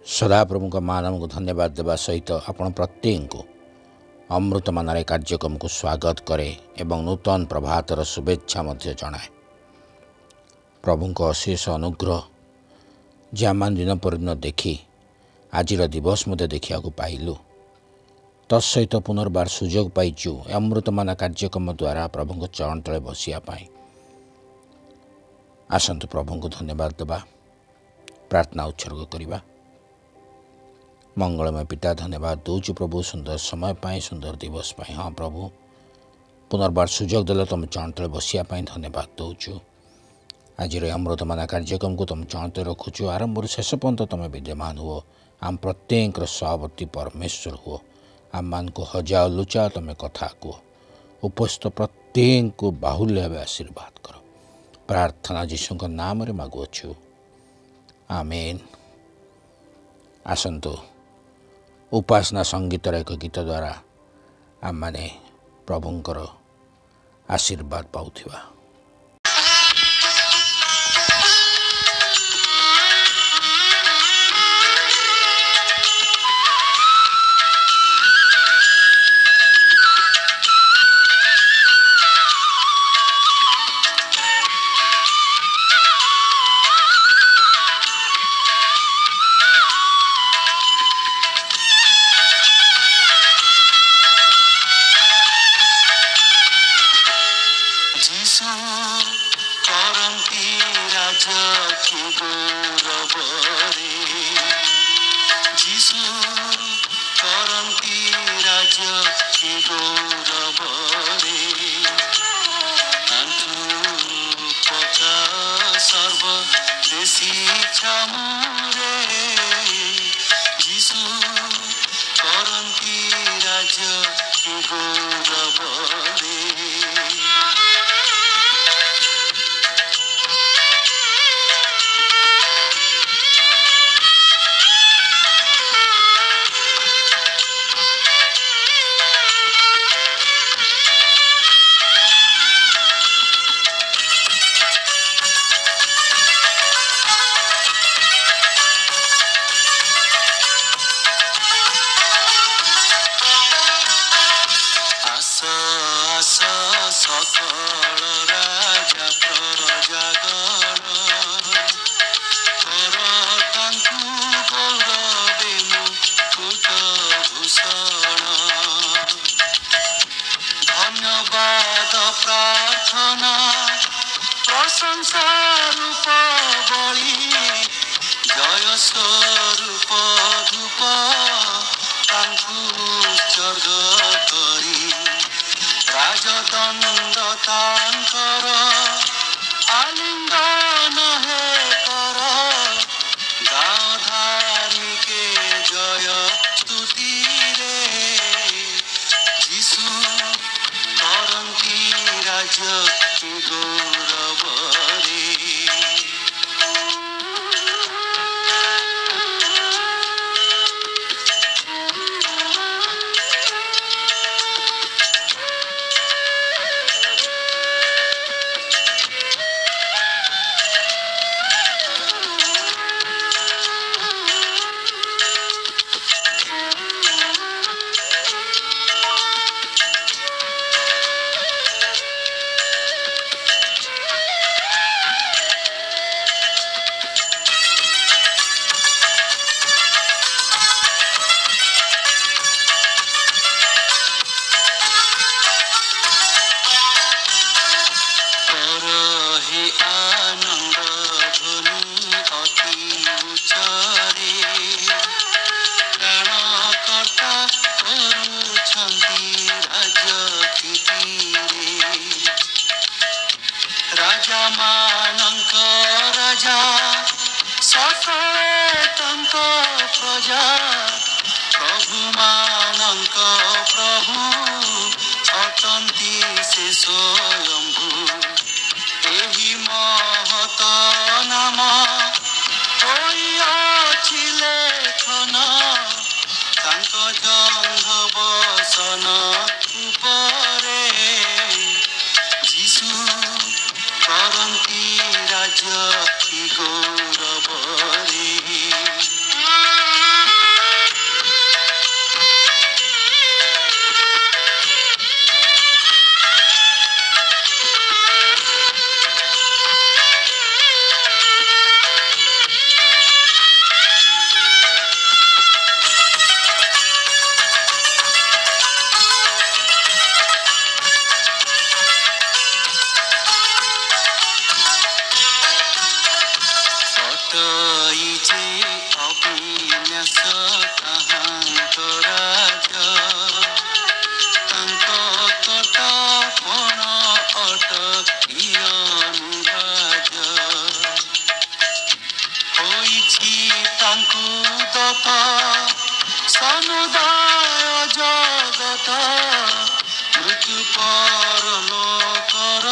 सदाप्रभु मान को धन्यवाद देवा सहित आपण प्रत्येक को अमृत मानव कार्यक्रम को स्वागत करे एवं नूतन प्रभातर शुभेच्छा जनाए। प्रभु को अशेष अनुग्रह जहाँ दिन पर दिन देखी आज दिवस मध्य देखा पाइलु तत्सहित पुनर्बार सुजोग पाइचु अमृतमान कार्यक्रम द्वारा प्रभु को चरण तले बसियापाई। आसतु प्रभु को धन्यवाद देवा, प्रार्थना उत्सर्ग करवा। मंगलमय पिता धन्यवाद दूचु प्रभु सुंदर समय पाई, सुंदर दिवस पाई। हाँ प्रभु पुनर्बार सुजोग देल तुम चरण तले बसियापाई धन्यवाद दूचु। आज अमृतमान कार्यक्रम को तुम चरण तले रखुचु। आरंभ शेष पर्यंत तुम विद्यमान हुओ। आम प्रत्येक सभावर्ती परमेश्वर हुओ। आम मान को हजाओ लुचा तुम कथा कुह। उपस्थित प्रत्येक को बाहुल्य आशीर्वाद करो। प्रार्थना जीशु नाम रे मागुअछु, आमेन। आसंतु उपासना संगीतर एक गीत द्वारा आम माने प्रभुंकर आशीर्वाद पाउथिबा। राज की गौरव रे। ସମୁଦାୟ ଜଗତ ମୃତ୍ୟୁ ପରଲୋକର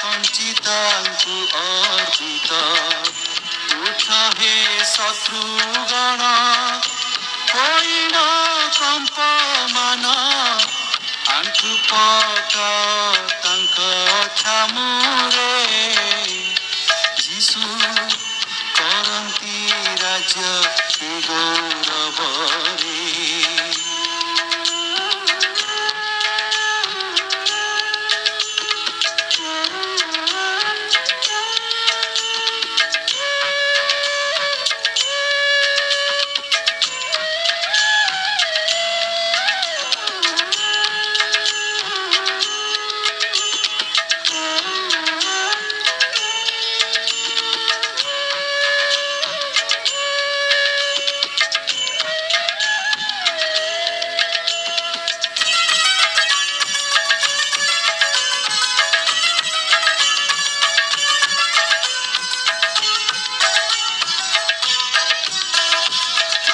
ବଞ୍ଚିତାଙ୍କୁ ଅର୍ପିତ। ଉଠ ହେ ଶତ୍ରୁଗଣ ହୋଇଣ କମ୍ପମାନ, ଆଣ୍ଠୁ ପକାଅ ତାଙ୍କ ଛାମୁରେ। ଯୀଶୁ କରନ୍ତି ରାଜ୍ୟ ଗୌରବରେ।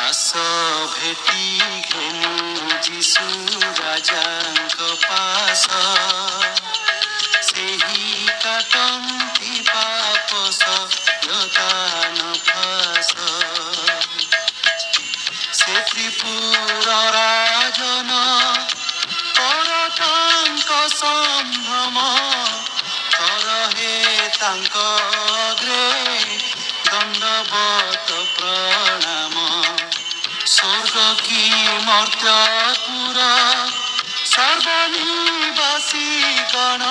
ଆସ ଭେଟି ଘେନୁ ଯୀଶୁ ରାଜାଙ୍କ ପାଶ, ସେହି କାଟନ୍ତି ପାପ ସୟତାନ ଫାଶ। ସେ ତ୍ରିପୁର ରାଜନ କର ତାଙ୍କ ସମ୍ଭ୍ରମ, କର ହେ ତାଙ୍କ ଅଗ୍ରେ ଦଣ୍ଡବତ ପ୍ରଣାମ। ସ୍ୱର୍ଗ କି ମର୍ତ୍ତ୍ୟପୁର ସର୍ବନିବାସୀ ଗଣ,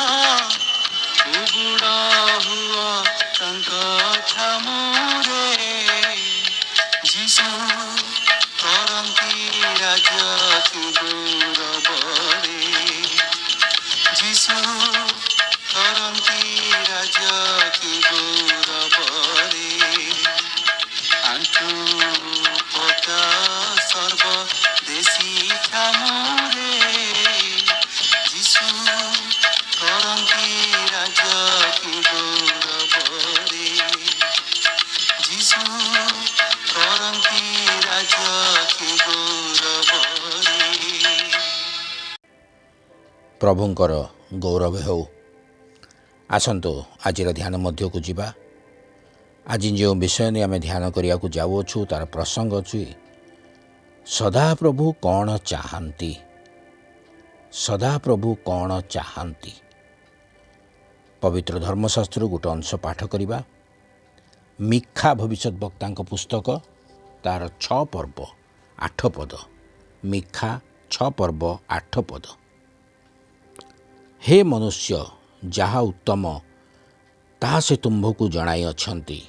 ଉବୁଡ଼ ହୁଅ ତାଙ୍କ ଛାମୁରେ। ଯୀଶୁ କରନ୍ତି ରାଜ୍ୟ ଗୌରବରେ। ଯୀଶୁ କରନ୍ତି ରାଜ୍ୟ ଗୌରବରେ। ଆଣ୍ଠୁ ପକା ସର୍ବଦେଶୀ ଛାମୁରେ। ଯୀଶୁ କରନ୍ତି ରାଜ୍ୟ ଗୌରବରେ। ଯୀଶୁ କରନ୍ତି ରାଜ୍ୟ ଗୌରବରେ। ପ୍ରଭୁଙ୍କର ଗୌରବ ହେଉ। ଆସନ୍ତୁ ଆଜିର ଧ୍ୟାନ ମଧ୍ୟକୁ ଯିବା। ଆଜି ଯେଉଁ ବିଷୟ ନେଇ ଆମେ ଧ୍ୟାନ କରିବାକୁ ଯାଉଅଛୁ ତାର ପ୍ରସଙ୍ଗ ଅଛି ସଦାପ୍ରଭୁ କ'ଣ ଚାହାନ୍ତି। ସଦାପ୍ରଭୁ କ'ଣ ଚାହାନ୍ତି। ପବିତ୍ର ଧର୍ମଶାସ୍ତ୍ରରୁ ଗୋଟେ ଅଂଶ ପାଠ କରିବା। ମିଖା ଭବିଷ୍ୟତ ବକ୍ତାଙ୍କ ପୁସ୍ତକ ତାର 6 ପର୍ବ 8 ପଦ। ମିଖା 6 ପର୍ବ 8 ପଦ। ହେ ମନୁଷ୍ୟ, ଯାହା ଉତ୍ତମ ତାହା ସେ ତୁମ୍ଭକୁ ଜଣାଇଅଛନ୍ତି।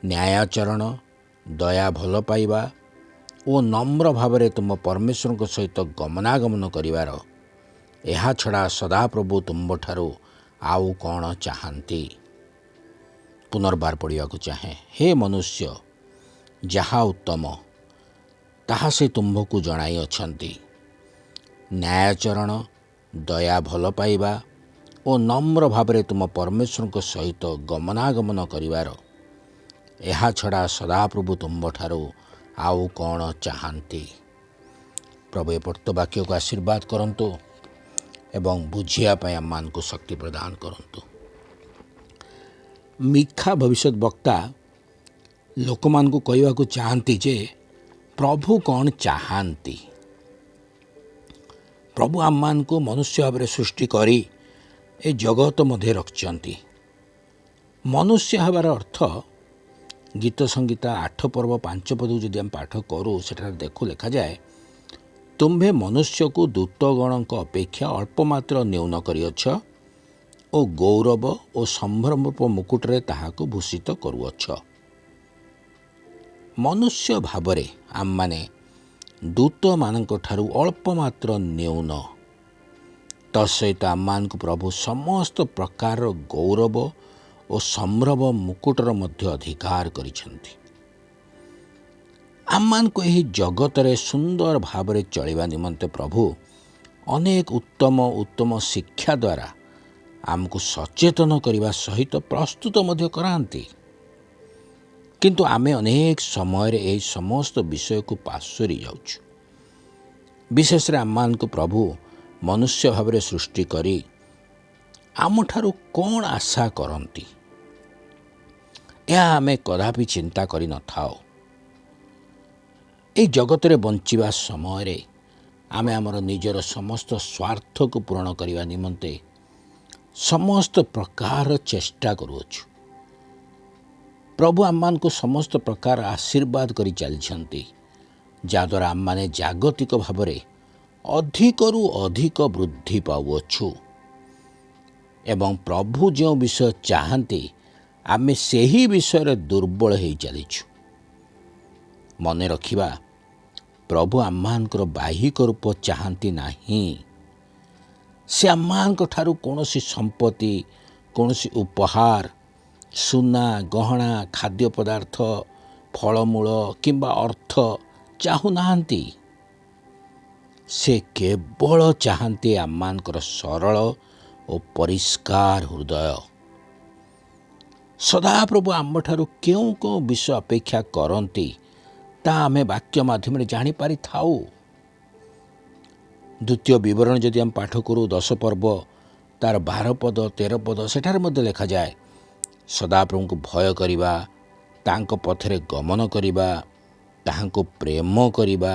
ନ୍ୟାୟାଚରଣ, ଦୟା, ଭଲ ପାଇବା ଓ ନମ୍ର ଭାବରେ ତୁମ ପରମେଶ୍ୱରଙ୍କ ସହିତ ଗମନାଗମନ କରିବାର, ଏହା ଛଡ଼ା ସଦାପ୍ରଭୁ ତୁମ୍ଭଠାରୁ ଆଉ କ'ଣ ଚାହାନ୍ତି। ପୁନର୍ବାର ପଢ଼ିବାକୁ ଚାହେଁ। ହେ ମନୁଷ୍ୟ, ଯାହା ଉତ୍ତମ ତାହା ସେ ତୁମ୍ଭକୁ ଜଣାଇଅଛନ୍ତି। ନ୍ୟାୟାଚରଣ, ଦୟା, ଭଲ ପାଇବା ଓ ନମ୍ର ଭାବରେ ତୁମ ପରମେଶ୍ୱରଙ୍କ ସହିତ ଗମନାଗମନ କରିବାର, ଏହା ଛଡ଼ା ସଦାପ୍ରଭୁ ତୁମ୍ଭଠାରୁ ଆଉ କ'ଣ ଚାହାନ୍ତି। ପ୍ରଭୁ ଏ ପର୍ଯ୍ୟନ୍ତ ବାକ୍ୟକୁ ଆଶୀର୍ବାଦ କରନ୍ତୁ ଏବଂ ବୁଝିବା ପାଇଁ ଆମମାନଙ୍କୁ ଶକ୍ତି ପ୍ରଦାନ କରନ୍ତୁ। ମିଖା ଭବିଷ୍ୟତ ବକ୍ତା ଲୋକମାନଙ୍କୁ କହିବାକୁ ଚାହାନ୍ତି ଯେ ପ୍ରଭୁ କ'ଣ ଚାହାନ୍ତି। ପ୍ରଭୁ ଆମମାନଙ୍କୁ ମନୁଷ୍ୟ ଭାବରେ ସୃଷ୍ଟି କରି ଏ ଜଗତ ମଧ୍ୟରେ ରଖିଛନ୍ତି। ମନୁଷ୍ୟ ହେବାର ଅର୍ଥ ଗୀତ ସଂହିତା 8 ପର୍ବ 5 ପଦକୁ ଯଦି ଆମେ ପାଠ କରୁ, ସେଠାରେ ଲେଖାଯାଏ, ତୁମ୍ଭେ ମନୁଷ୍ୟକୁ ଦୂତଗଣଙ୍କ ଅପେକ୍ଷା ଅଳ୍ପ ମାତ୍ର ନ୍ୟୁନ କରିଅଛ ଓ ଗୌରବ ଓ ସମ୍ଭ୍ରମ ମୁକୁଟରେ ତାହାକୁ ଭୂଷିତ କରୁଅଛ। ମନୁଷ୍ୟ ଭାବରେ ଆମମାନେ ଦୂତମାନଙ୍କ ଠାରୁ ଅଳ୍ପ ମାତ୍ର ନ୍ୟୁନ। ତତ୍ସହିତ ଆମମାନଙ୍କୁ ପ୍ରଭୁ ସମସ୍ତ ପ୍ରକାରର ଗୌରବ ଓ ସମ୍ଭ୍ରମ ମୁକୁଟର ମଧ୍ୟ ଅଧିକାର କରିଛନ୍ତି। ଆମମାନଙ୍କୁ ଏହି ଜଗତରେ ସୁନ୍ଦର ଭାବରେ ଚଳିବା ନିମନ୍ତେ ପ୍ରଭୁ ଅନେକ ଉତ୍ତମ ଶିକ୍ଷା ଦ୍ୱାରା ଆମକୁ ସଚେତନ କରିବା ସହିତ ପ୍ରସ୍ତୁତ ମଧ୍ୟ କରାନ୍ତି। କିନ୍ତୁ ଆମେ ଅନେକ ସମୟରେ ଏହି ସମସ୍ତ ବିଷୟକୁ ପାଶୋରି ଯାଉଛୁ। ବିଶେଷରେ ଆମମାନଙ୍କୁ ପ୍ରଭୁ ମନୁଷ୍ୟ ଭାବରେ ସୃଷ୍ଟି କରି ଆମଠାରୁ କ'ଣ ଆଶା କରନ୍ତି, ଏହା ଆମେ କଦାପି ଚିନ୍ତା କରିନଥାଉ। ଏହି ଜଗତରେ ବଞ୍ଚିବା ସମୟରେ ଆମେ ଆମର ନିଜର ସମସ୍ତ ସ୍ୱାର୍ଥକୁ ପୂରଣ କରିବା ନିମନ୍ତେ ସମସ୍ତ ପ୍ରକାର ଚେଷ୍ଟା କରୁଅଛୁ। ପ୍ରଭୁ ଆମମାନଙ୍କୁ ସମସ୍ତ ପ୍ରକାର ଆଶୀର୍ବାଦ କରି ଚାଲିଛନ୍ତି, ଯାହାଦ୍ୱାରା ଆମମାନେ ଜାଗତିକ ଭାବରେ ଅଧିକରୁ ଅଧିକ ବୃଦ୍ଧି ପାଉଅଛୁ ଏବଂ ପ୍ରଭୁ ଯେଉଁ ବିଷୟ ଚାହାନ୍ତି ଆମେ ସେହି ବିଷୟରେ ଦୁର୍ବଳ ହୋଇ ଚାଲିଛୁ। ମନେ ରଖିବା, ପ୍ରଭୁ ଆମମାନଙ୍କର ବାହିକ ରୂପ ଚାହାନ୍ତି ନାହିଁ। ସେ ଆମମାନଙ୍କ ଠାରୁ କୌଣସି ସମ୍ପତ୍ତି, କୌଣସି ଉପହାର, ସୁନା, ଗହଣା, ଖାଦ୍ୟ ପଦାର୍ଥ, ଫଳମୂଳ କିମ୍ବା ଅର୍ଥ ଚାହୁଁନାହାନ୍ତି। ସେ କେବଳ ଚାହାନ୍ତି ଆମମାନଙ୍କର ସରଳ ଓ ପରିଷ୍କାର ହୃଦୟ। ସଦାପ୍ରଭୁ ଆମଠାରୁ କେଉଁ କେଉଁ ବିଷୟ ଅପେକ୍ଷା କରନ୍ତି ତାହା ଆମେ ବାକ୍ୟ ମାଧ୍ୟମରେ ଜାଣିପାରିଥାଉ। ଦ୍ୱିତୀୟ ବିବରଣୀ ଯଦି ଆମେ ପାଠ କରୁ 10 ପର୍ବ ତାର 12 ପଦ 13 ପଦ, ସେଠାରେ ମଧ୍ୟ ଲେଖାଯାଏ ସଦାପ୍ରଭୁଙ୍କୁ ଭୟ କରିବା, ତାଙ୍କ ପଥରେ ଗମନ କରିବା, ତାହାଙ୍କୁ ପ୍ରେମ କରିବା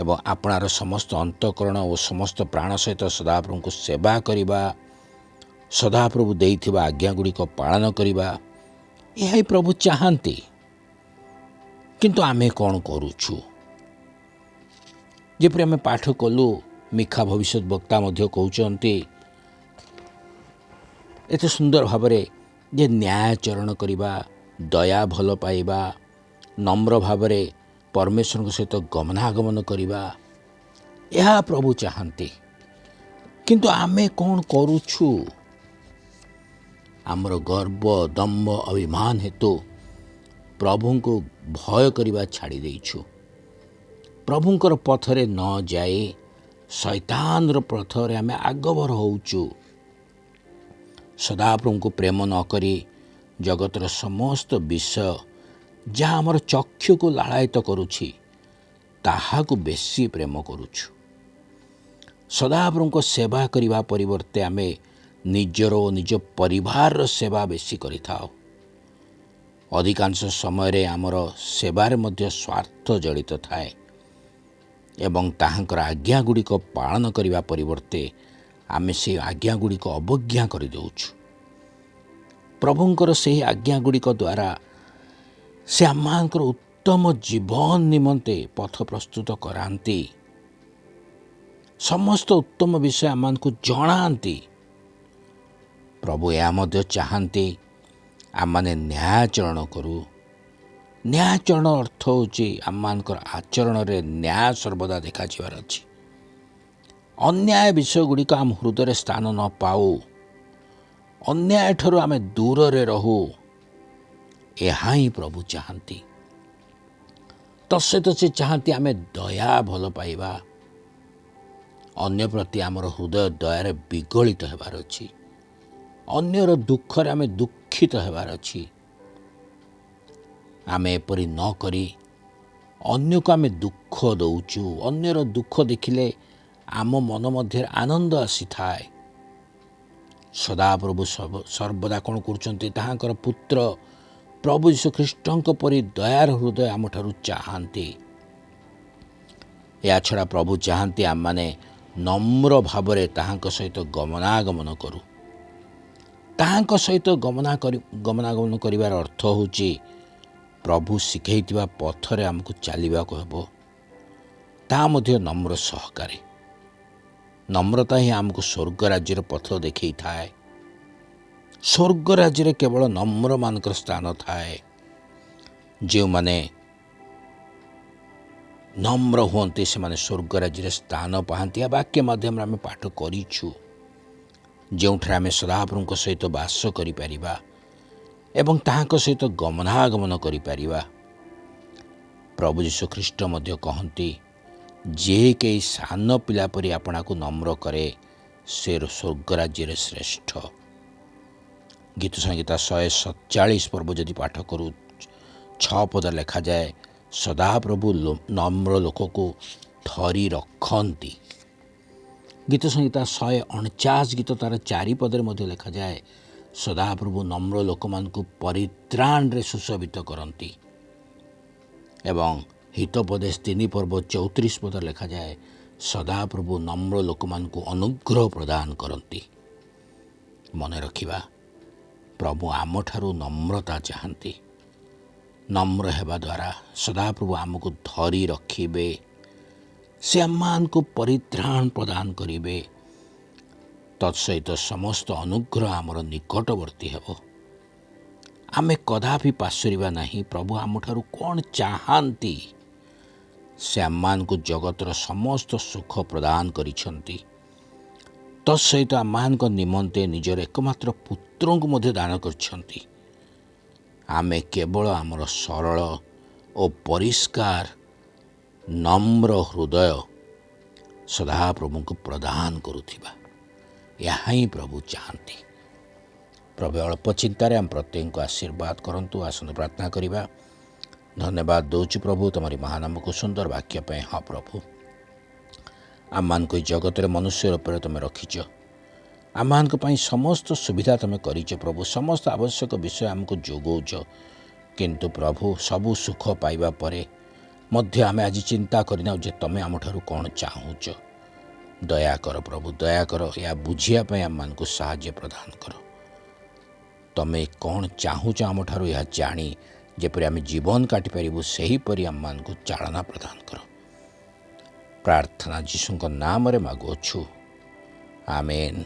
ଏବଂ ଆପଣାର ସମସ୍ତ ଅନ୍ତଃକରଣ ଓ ସମସ୍ତ ପ୍ରାଣ ସହିତ ସଦାପ୍ରଭୁଙ୍କୁ ସେବା କରିବା, ସଦାପ୍ରଭୁ ଦେଇଥିବା ଆଜ୍ଞାଗୁଡ଼ିକ ପାଳନ କରିବା, ଏହା ହିଁ ପ୍ରଭୁ ଚାହାନ୍ତି। କିନ୍ତୁ ଆମେ କ'ଣ କରୁଛୁ? ଯେପରି ଆମେ ପାଠ କଲୁ, ମିଖା ଭବିଷ୍ୟତ ବକ୍ତା ମଧ୍ୟ କହୁଛନ୍ତି ଏତେ ସୁନ୍ଦର ଭାବରେ ଯେ ନ୍ୟାୟାଚରଣ କରିବା, ଦୟା ଭଲ ପାଇବା, ନମ୍ର ଭାବରେ ପରମେଶ୍ୱରଙ୍କ ସହିତ ଗମନାଗମନ କରିବା, ଏହା ପ୍ରଭୁ ଚାହାନ୍ତି। କିନ୍ତୁ ଆମେ କ'ଣ କରୁଛୁ? ଆମର ଗର୍ବ, ଦମ୍ଭ, ଅଭିମାନ ହେତୁ ପ୍ରଭୁଙ୍କୁ ଭୟ କରିବା ଛାଡ଼ି ଦେଇଛୁ। ପ୍ରଭୁଙ୍କର ପଥରେ ନ ଯାଇ ଶୈତାନର ପଥରେ ଆମେ ଆଗଭର ହେଉଛୁ। ସଦାପ୍ରଭୁଙ୍କୁ ପ୍ରେମ ନ କରି ଜଗତର ସମସ୍ତ ବିଷୟ ଯାହା ଆମର ଚକ୍ଷୁକୁ ଲାଳାୟିତ କରୁଛି ତାହାକୁ ବେଶୀ ପ୍ରେମ କରୁଛୁ। ସଦାପ୍ରଭୁଙ୍କ ସେବା କରିବା ପରିବର୍ତ୍ତେ ଆମେ ନିଜର ଓ ନିଜ ପରିବାରର ସେବା ବେଶୀ କରିଥାଉ। ଅଧିକାଂଶ ସମୟରେ ଆମର ସେବାରେ ମଧ୍ୟ ସ୍ୱାର୍ଥ ଜଡ଼ିତ ଥାଏ ଏବଂ ତାହାଙ୍କର ଆଜ୍ଞାଗୁଡ଼ିକ ପାଳନ କରିବା ପରିବର୍ତ୍ତେ ଆମେ ସେହି ଆଜ୍ଞାଗୁଡ଼ିକ ଅବଜ୍ଞା କରିଦେଉଛୁ। ପ୍ରଭୁଙ୍କର ସେହି ଆଜ୍ଞାଗୁଡ଼ିକ ଦ୍ୱାରା ସେ ଆମମାନଙ୍କର ଉତ୍ତମ ଜୀବନ ନିମନ୍ତେ ପଥ ପ୍ରସ୍ତୁତ କରାନ୍ତି। ସମସ୍ତ ଉତ୍ତମ ବିଷୟ ଆମମାନଙ୍କୁ ଜଣାନ୍ତି। ପ୍ରଭୁ ଏହା ମଧ୍ୟ ଚାହାନ୍ତି ଆମମାନେ ନ୍ୟାୟାଚରଣ କରୁ। ନ୍ୟାୟାଚରଣ ଅର୍ଥ ହେଉଛି ଆମମାନଙ୍କର ଆଚରଣରେ ନ୍ୟାୟ ସର୍ବଦା ଦେଖାଯିବାର ଅଛି। ଅନ୍ୟାୟ ବିଷୟଗୁଡ଼ିକ ଆମ ହୃଦୟରେ ସ୍ଥାନ ନ ପାଉ, ଅନ୍ୟାୟଠାରୁ ଆମେ ଦୂରରେ ରହୁ, ଏହା ହିଁ ପ୍ରଭୁ ଚାହାନ୍ତି। ତତ୍ସହିତ ସେ ଚାହାନ୍ତି ଆମେ ଦୟା ଭଲ ପାଇବା। ଅନ୍ୟ ପ୍ରତି ଆମର ହୃଦୟ ଦୟାରେ ବିଗଳିତ ହେବାର ଅଛି। ଅନ୍ୟର ଦୁଃଖରେ ଆମେ ଦୁଃଖିତ ହେବାର ଅଛି। ଆମେ ଏପରି ନ କରି ଅନ୍ୟକୁ ଆମେ ଦୁଃଖ ଦେଉଛୁ। ଅନ୍ୟର ଦୁଃଖ ଦେଖିଲେ ଆମ ମନ ମଧ୍ୟରେ ଆନନ୍ଦ ଆସିଥାଏ। ସଦାପ୍ରଭୁ ସର୍ବଦା କ'ଣ କରୁଛନ୍ତି? ତାହାଙ୍କର ପୁତ୍ର ପ୍ରଭୁ ଯୀଶୁଖ୍ରୀଷ୍ଟଙ୍କ ପରି ଦୟାର ହୃଦୟ ଆମଠାରୁ ଚାହାନ୍ତି। ଏହାଛଡ଼ା ପ୍ରଭୁ ଚାହାନ୍ତି ଆମମାନେ ନମ୍ର ଭାବରେ ତାହାଙ୍କ ସହିତ ଗମନାଗମନ କରୁ। ତାହାଙ୍କ ସହିତ ଗମନାଗମନ କରିବାର ଅର୍ଥ ହେଉଛି ପ୍ରଭୁ ଶିଖାଇଥିବା ପଥରେ ଆମକୁ ଚାଲିବାକୁ ହେବ। ତାହା ମଧ୍ୟ ନମ୍ର ସହକାରେ। ନମ୍ରତା ହିଁ ଆମକୁ ସ୍ୱର୍ଗ ରାଜ୍ୟର ପଥ ଦେଖାଇଥାଏ। ସ୍ୱର୍ଗ ରାଜ୍ୟରେ କେବଳ ନମ୍ରମାନଙ୍କର ସ୍ଥାନ ଥାଏ। ଯେଉଁମାନେ ନମ୍ର ହୁଅନ୍ତି ସେମାନେ ସ୍ୱର୍ଗ ରାଜ୍ୟରେ ସ୍ଥାନ ପାଆନ୍ତି। ଏହା ବାକ୍ୟ ମାଧ୍ୟମରେ ଆମେ ପାଠ କରିଛୁ, ଯେଉଁଠାରେ ଆମେ ସଦାପ୍ରଭୁଙ୍କ ସହିତ ବାସ କରିପାରିବା ଏବଂ ତାହାଙ୍କ ସହିତ ଗମନାଗମନ କରିପାରିବା। ପ୍ରଭୁ ଯୀଶୁଖ୍ରୀଷ୍ଟ ମଧ୍ୟ କହନ୍ତି, ଯେ କେହି ସାନ ପିଲା ପରି ଆପଣାକୁ ନମ୍ର କରେ ସେ ସ୍ୱର୍ଗ ରାଜ୍ୟରେ ଶ୍ରେଷ୍ଠ। ଗୀତ ସଂହିତା 147 ପର୍ବ ଯଦି ପାଠ କରୁ 6 ଲେଖାଯାଏ, ସଦାପ୍ରଭୁ ନମ୍ର ଲୋକକୁ ଧରି ରଖନ୍ତି। ଗୀତ ସଂହିତା 149 ଗୀତ ତାର 4 ମଧ୍ୟ ଲେଖାଯାଏ, ସଦାପ୍ରଭୁ ନମ୍ର ଲୋକମାନଙ୍କୁ ପରିତ୍ରାଣରେ ସୁଶୋଭିତ କରନ୍ତି। ଏବଂ ହିତୋପଦେଶ 3 ଲେଖାଯାଏ, ସଦାପ୍ରଭୁ ନମ୍ର ଲୋକମାନଙ୍କୁ ଅନୁଗ୍ରହ ପ୍ରଦାନ କରନ୍ତି। ମନେ ରଖିବା, ପ୍ରଭୁ ଆମଠାରୁ ନମ୍ରତା ଚାହାନ୍ତି। ନମ୍ର ହେବା ଦ୍ୱାରା ସଦାପ୍ରଭୁ ଆମକୁ ଧରି ରଖିବେ। ସେ ଆମମାନଙ୍କୁ ପରିତ୍ରାଣ ପ୍ରଦାନ କରିବେ। ତତ୍ସହିତ ସମସ୍ତ ଅନୁଗ୍ରହ ଆମର ନିକଟବର୍ତ୍ତୀ ହେବ। ଆମେ କଦାପି ପାଶୋରିବା ନାହିଁ। ପ୍ରଭୁ ଆମଠାରୁ କ'ଣ ଚାହାନ୍ତି? ସେ ଆମମାନଙ୍କୁ ଜଗତର ସମସ୍ତ ସୁଖ ପ୍ରଦାନ କରିଛନ୍ତି। ତତ୍ସହିତ ଆମମାନଙ୍କ ନିମନ୍ତେ ନିଜର ଏକମାତ୍ର ପୁତ୍ରଙ୍କୁ ମଧ୍ୟ ଦାନ କରିଛନ୍ତି। ଆମେ କେବଳ ଆମର ସରଳ ଓ ପରିଷ୍କାର ନମ୍ର ହୃଦୟ ସଦାପ୍ରଭୁଙ୍କୁ ପ୍ରଦାନ କରୁଥିବା, ଏହା ହିଁ ପ୍ରଭୁ ଚାହାନ୍ତି। ପ୍ରଭୁ ଅଳ୍ପ ଚିନ୍ତାରେ ଆମ ପ୍ରତ୍ୟେକଙ୍କୁ ଆଶୀର୍ବାଦ କରନ୍ତୁ। ଆସନ୍ତୁ ପ୍ରାର୍ଥନା କରିବା। ଧନ୍ୟବାଦ ଦେଉଛୁ ପ୍ରଭୁ ତୁମରି ମହାନାମକୁ ସୁନ୍ଦର ବାକ୍ୟ ପାଇଁ। ହଁ ପ୍ରଭୁ, ଆମମାନଙ୍କୁ ଏହି ଜଗତରେ ମନୁଷ୍ୟ ରୂପରେ ତୁମେ ରଖିଛ। ଆମମାନଙ୍କ ପାଇଁ ସମସ୍ତ ସୁବିଧା ତୁମେ କରିଛ ପ୍ରଭୁ। ସମସ୍ତ ଆବଶ୍ୟକ ବିଷୟ ଆମକୁ ଯୋଗାଉଛ। କିନ୍ତୁ ପ୍ରଭୁ, ସବୁ ସୁଖ ପାଇବା ପରେ ମଧ୍ୟ ଆମେ ଆଜି ଚିନ୍ତା କରିନାଉ ଯେ ତୁମେ ଆମଠାରୁ କ'ଣ ଚାହୁଁଛ। ଦୟାକର ପ୍ରଭୁ, ଦୟାକର। ଏହା ବୁଝିବା ପାଇଁ ଆମମାନଙ୍କୁ ସାହାଯ୍ୟ ପ୍ରଦାନ କର। ତୁମେ କ'ଣ ଚାହୁଁଛ ଆମଠାରୁ ଏହା ଜାଣି ଯେପରି ଆମେ ଜୀବନ କାଟିପାରିବୁ, ସେହିପରି ଆମମାନଙ୍କୁ ଚାଳନା ପ୍ରଦାନ କର। ପ୍ରାର୍ଥନା ଯୀଶୁଙ୍କ ନାମରେ ମାଗୁଅଛୁ, ଆମେନ୍।